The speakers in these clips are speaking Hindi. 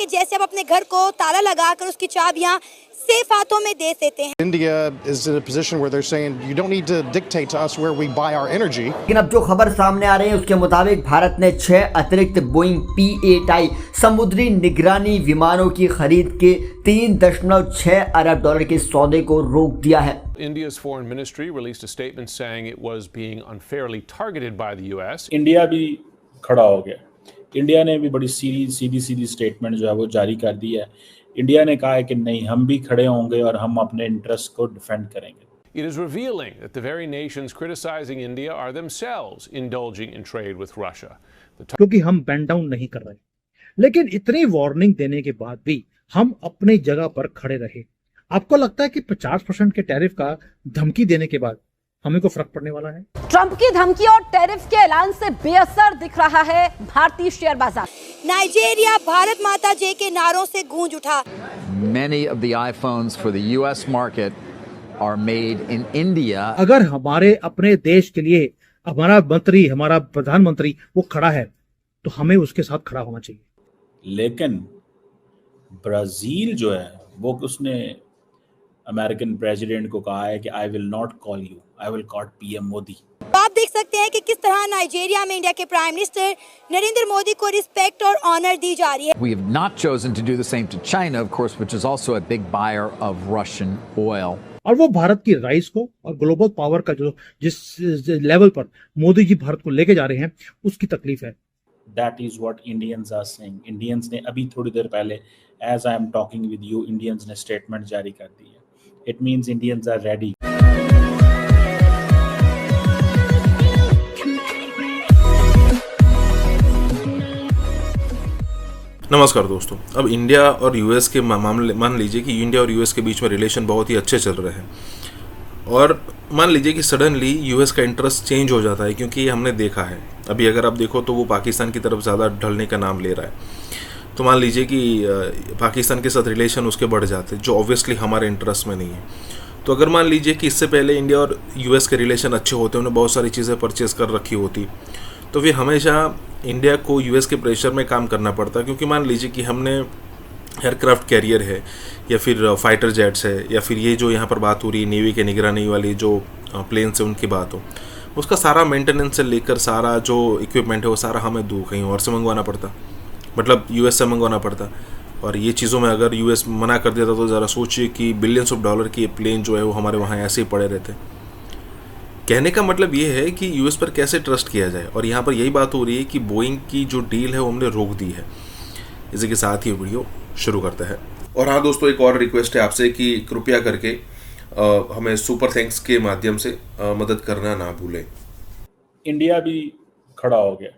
कि जैसे आप अपने घर को ताला लगाकर उसकी चाबियां सेफ हाथों में दे देते हैं। India is in a position where they're saying you don't need to dictate to us where we buy our energy. लेकिन अब जो खबर सामने आ रही है उसके मुताबिक भारत ने 6 अतिरिक्त बोइंग P-8I समुद्री निगरानी विमानों की खरीद के 3.6 अरब डॉलर के सौदे को रोक दिया है। India's foreign ministry released a statement saying it was being unfairly targeted by the US. India भी खड़ा हो गया। इंडिया ने भी बड़ी सीधी स्टेटमेंट जो है वो जारी कर दी है। इंडिया ने कहा है कि नहीं, हम भी खड़े होंगे और हम अपने इंटरेस्ट को डिफेंड करेंगे। It is revealing that the very nations criticizing India are themselves indulging in trade with Russia. क्योंकि हम बैंड डाउन नहीं कर रहे, लेकिन इतनी वार्निंग देने के बाद भी हम अपनी जगह पर खड़े रहे। आपको लगता है कि 50% के टैरिफ का धमकी देने के बाद हमें को फर्क पड़ने वाला है? ट्रंप की धमकी और टैरिफ के ऐलान से बेअसर दिख रहा है भारतीय शेयर बाजार। नाइजीरिया भारत माता जय के नारों से गूंज उठा। Many of the iPhones for the US market are made in India. अगर हमारे अपने देश के लिए हमारा मंत्री, हमारा प्रधानमंत्री वो खड़ा है तो हमें उसके साथ खड़ा होना चाहिए। लेकिन ब्राजील जो है वो उसने अमेरिकन प्रेसिडेंट को कहा है कि I will not call you, I will call PM Modi. तो आप देख सकते हैं कि किस तरह नाइजीरिया में इंडिया के प्राइम मिनिस्टर नरेंद्र मोदी को रिस्पेक्ट और ऑनर दी जा रही है। We have not chosen to do the same to China, of course, which is also a big buyer of Russian oil. और वो भारत की राइस को और ग्लोबल पावर का जो जिस लेवल पर मोदी जी भारत को लेके जा रहे हैं उसकी तकलीफ है। That is what Indians are saying. Indians ने अभी थोड़ी देर पहले, as I am talking with you, Indians ने स्टेटमेंट जारी कर दी है। It means Indians are ready. नमस्कार दोस्तों, अब इंडिया और यूएस के मामले, मान लीजिए कि इंडिया और यूएस के बीच में रिलेशन बहुत ही अच्छे चल रहे हैं और मान लीजिए कि सडनली यूएस का इंटरेस्ट चेंज हो जाता है, क्योंकि हमने देखा है अभी अगर आप देखो तो वो पाकिस्तान की तरफ ज़्यादा ढलने का नाम ले रहा है। तो मान लीजिए कि पाकिस्तान के साथ रिलेशन उसके बढ़ जाते हैं, जो ऑब्वियसली हमारे इंटरेस्ट में नहीं है। तो अगर मान लीजिए कि इससे पहले इंडिया और यूएस के रिलेशन अच्छे होते, उन्हें बहुत सारी चीज़ें परचेज़ कर रखी होती, तो फिर हमेशा इंडिया को यूएस के प्रेशर में काम करना पड़ता, क्योंकि मान लीजिए कि हमने एयरक्राफ्ट कैरियर है या फिर फाइटर जेट्स है या फिर ये जो यहाँ पर बात हो रही है नेवी के निगरानी वाली जो प्लेन्स है उनकी बात हो, उसका सारा मेंटेनेंस से लेकर सारा जो इक्विपमेंट है वो सारा हमें दूर कहीं और से मंगवाना पड़ता, मतलब यूएस से मंगवाना पड़ता। और ये चीज़ों में अगर यूएस मना कर देता तो ज़रा सोचिए कि बिलियंस ऑफ डॉलर की प्लेन जो है वो हमारे वहाँ ऐसे ही पड़े रहते। कहने का मतलब ये है कि यूएस पर कैसे ट्रस्ट किया जाए, और यहाँ पर यही बात हो रही है कि बोइंग की जो डील है वो हमने रोक दी है। इसी के साथ ही वीडियो शुरू करते हैं। और हाँ दोस्तों, एक और रिक्वेस्ट है आपसे कि कृपया करके हमें सुपर थैंक्स के माध्यम से मदद करना ना भूलें। इंडिया भी खड़ा हो गया।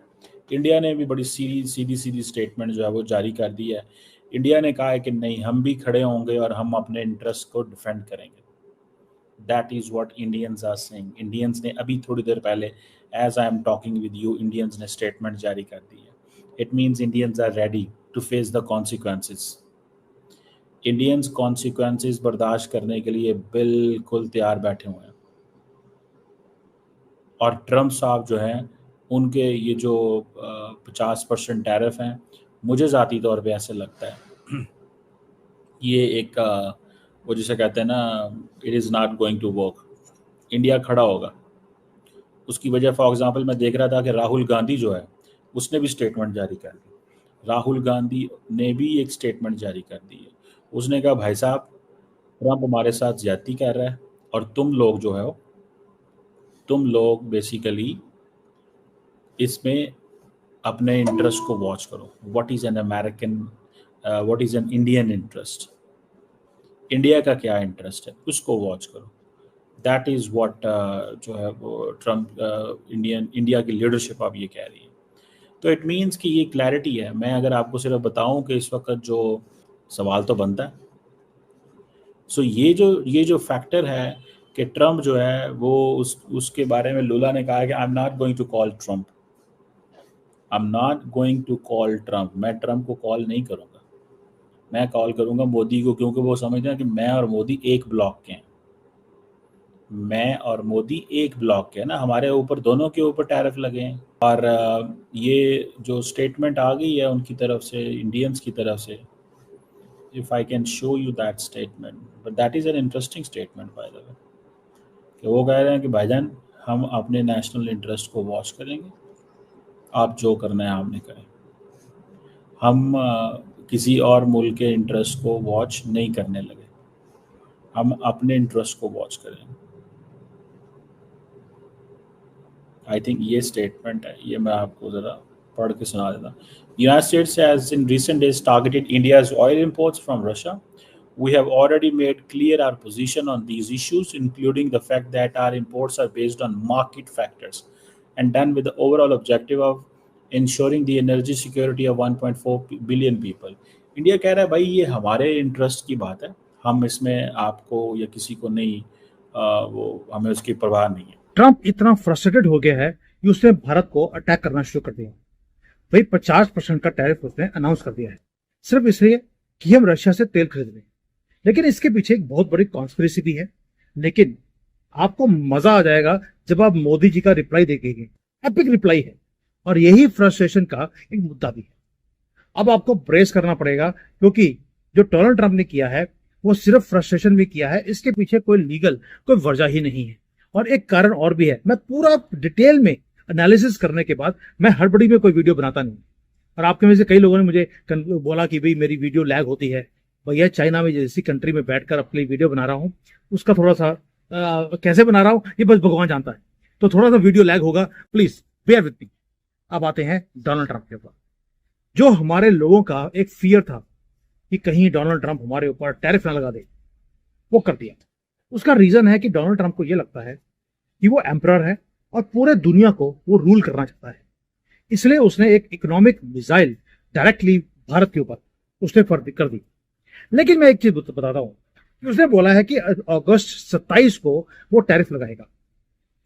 इंडिया ने भी बड़ी सीधी स्टेटमेंट जो है वो जारी कर दी है। इंडिया ने कहा है कि नहीं, हम भी खड़े होंगे और हम अपने इंटरेस्ट को डिफेंड करेंगे। That is what Indians are saying. Indians ने अभी थोड़ी देर पहले, as I am talking with you, Indians ने स्टेटमेंट जारी कर दी है। It means Indians are ready to face the consequences. Indians consequences बर्दाश्त करने के लिए बिल्कुल तैयार बैठे हुए हैं। और ट्रम्प साहब जो हैं उनके ये जो 50% टैरिफ हैं, मुझे ज़ाती तौर पे ऐसे लगता है ये एक वो जिसे कहते हैं ना, it is not going to work. India खड़ा होगा। उसकी वजह फॉर एग्जांपल मैं देख रहा था कि राहुल गांधी जो है उसने भी स्टेटमेंट जारी कर दी। राहुल गांधी ने भी एक स्टेटमेंट जारी कर दी है। उसने कहा भाई साहब, ट्रंप हमारे साथ ज्यादती कर रहा है और तुम लोग जो है तुम लोग बेसिकली इसमें अपने इंटरेस्ट को वॉच करो। What is an American, what is an Indian interest, India का क्या इंटरेस्ट है उसको वॉच करो। दैट इज़ व्हाट जो है वो ट्रम्प इंडिया की लीडरशिप अब ये कह रही है। तो इट मीन्स कि ये क्लैरिटी है। मैं अगर आपको सिर्फ बताऊं कि इस वक्त जो सवाल तो बनता है, सो ये जो फैक्टर है कि ट्रम्प जो है वो उसके बारे में लुला ने कहा कि I am not going to call Trump, I am not going to call Trump. मैं ट्रम्प को कॉल नहीं करूँगा, मैं कॉल करूंगा मोदी को, क्योंकि वो समझते हैं कि मैं और मोदी एक ब्लॉक के हैं। मैं और मोदी एक ब्लॉक के हैं ना, हमारे ऊपर दोनों के ऊपर टैरिफ लगे हैं। और ये जो स्टेटमेंट आ गई है उनकी तरफ से, इंडियंस की तरफ से, if I can show you that statement, but that is an interesting statement by the way, कि वो कह रहे हैं कि भाईजान हम अपने नेशनल इंटरेस्ट को वॉच करेंगे, आप जो करना है आपने करें, हम किसी और मुल्क के इंटरेस्ट को वॉच नहीं करने लगे, हम अपने इंटरेस्ट को वॉच करेंगे। आई थिंक ये स्टेटमेंट है, ये मैं आपको ज़रा पढ़ के सुना देता हूँ। United States has in recent days targeted India's oil imports from Russia. We have already made clear our position on these issues, including the fact that our imports are based on market factors and done with the overall objective of ensuring the energy security of 1.4 billion people. India कह रहा है भाई ये हमारे इंटरेस्ट की बात है, हम इसमें आपको या किसी को नहीं वो हमें उसकी परवाह नहीं है। ट्रंप इतना फ्रस्ट्रेटेड हो गया है कि उसने भारत को अटैक करना शुरू कर दिया। भाई 50% का टैरिफ उसने अनाउंस कर दिया है, सिर्फ इसलिए कि हम रशिया से तेल खरीद रहे हैं। लेकिन इसके पीछे एक बहुत बड़ी कॉन्स्पिरेसी भी है। लेकिन आपको मजा आ जाएगा जब आप मोदी जी का रिप्लाई देखेंगे। एपिक रिप्लाई है और यही फ्रस्ट्रेशन का एक मुद्दा भी है। अब आपको ब्रेस करना पड़ेगा, क्योंकि जो डोनाल्ड ट्रंप ने किया है वो सिर्फ फ्रस्ट्रेशन में किया है, इसके पीछे कोई लीगल कोई वजह ही नहीं है। और एक कारण और भी है, मैं पूरा डिटेल में एनालिसिस करने के बाद मैं हड़बड़ी में कोई वीडियो बनाता नहीं। और आपके में से कई लोगों ने मुझे बोला कि भाई मेरी वीडियो लैग होती है। भैया चाइना में जैसी कंट्री में बैठकर अपने लिए वीडियो बना रहा हूँ, उसका थोड़ा सा कैसे बना रहा हूँ ये बस भगवान जानता है, तो थोड़ा सा वीडियो लैग होगा, प्लीज बेयर विथ मी। अब आते हैं डोनाल्ड ट्रंप के ऊपर। जो हमारे लोगों का एक फियर था कि कहीं डोनाल्ड ट्रंप हमारे ऊपर टैरिफ ना लगा दे, वो कर दिया। उसका रीजन है कि डोनाल्ड ट्रंप को यह लगता है कि वो एम्परर है और पूरे दुनिया को वो रूल करना चाहता है। इसलिए उसने एक इकोनॉमिक मिसाइल डायरेक्टली भारत के ऊपर उसने कर दी। लेकिन मैं एक चीज बताता हूं कि उसने बोला है कि अगस्त 27 को वो टैरिफ लगाएगा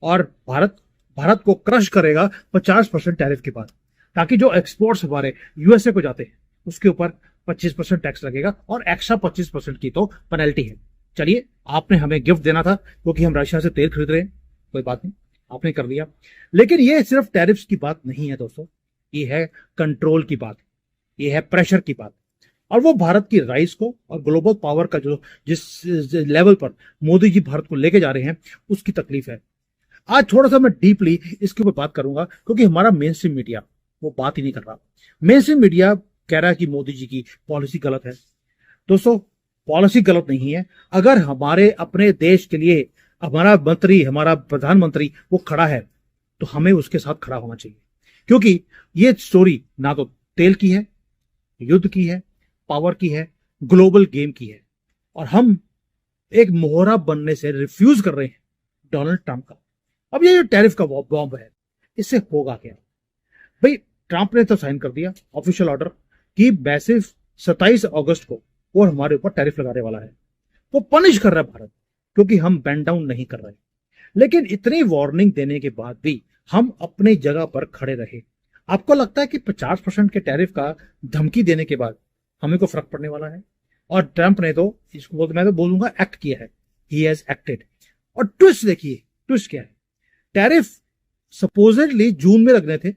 और भारत को क्रश करेगा 50% टैरिफ के बाद, ताकि जो एक्सपोर्ट्स हमारे यूएसए को जाते हैं उसके ऊपर 25% टैक्स लगेगा और एक्स्ट्रा 25% की तो पेनल्टी है। चलिए, आपने हमें गिफ्ट देना था क्योंकि हम रशिया से तेल खरीद रहे हैं, कोई बात नहीं, आपने कर दिया। लेकिन ये सिर्फ टैरिफ्स की बात नहीं है दोस्तों, ये है कंट्रोल की बात, ये है प्रेशर की बात। और वो भारत की राइस को और ग्लोबल पावर का जो जिस लेवल पर मोदी जी भारत को लेके जा रहे हैं उसकी तकलीफ है। आज थोड़ा सा मैं डीपली इसके ऊपर बात करूंगा, क्योंकि हमारा मेन स्ट्रीम मीडिया वो बात ही नहीं कर रहा। मेन स्ट्रीम मीडिया कह रहा है कि मोदी जी की पॉलिसी गलत है। दोस्तों, पॉलिसी गलत नहीं है। अगर हमारे अपने देश के लिए हमारा मंत्री, हमारा प्रधानमंत्री वो खड़ा है तो हमें उसके साथ खड़ा होना चाहिए, क्योंकि ये स्टोरी ना तो तेल की है, युद्ध की है, पावर की है, ग्लोबल गेम की है। और हम एक मोहरा बनने से रिफ्यूज कर रहे हैं डोनाल्ड ट्रंप का। अब ये जो टैरिफ का बॉम्ब है, इससे होगा क्या? भाई ट्रंप ने तो साइन कर दिया ऑफिशियल ऑर्डर कि वैसे 27 अगस्त को वो हमारे ऊपर टैरिफ लगाने वाला है। वो पनिश कर रहा है भारत, क्योंकि हम बैंड डाउन नहीं कर रहे। लेकिन इतनी वार्निंग देने के बाद भी हम अपनी जगह पर खड़े रहे। आपको लगता है कि 50% के टैरिफ का धमकी देने के बाद हमें को फर्क पड़ने वाला है? और ट्रंप ने तो इसको मैं तो बोलूंगा एक्ट किया है, ही हैज एक्टेड। और ट्विस्ट देखिए, ट्विस्ट क्या है? टैरिफ सपोजिटली जून में लगने थे,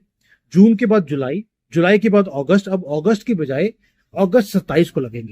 जून के बाद जुलाई, जुलाई के बाद अगस्त, अब अगस्त की बजाय अगस्त 27 को लगेंगे।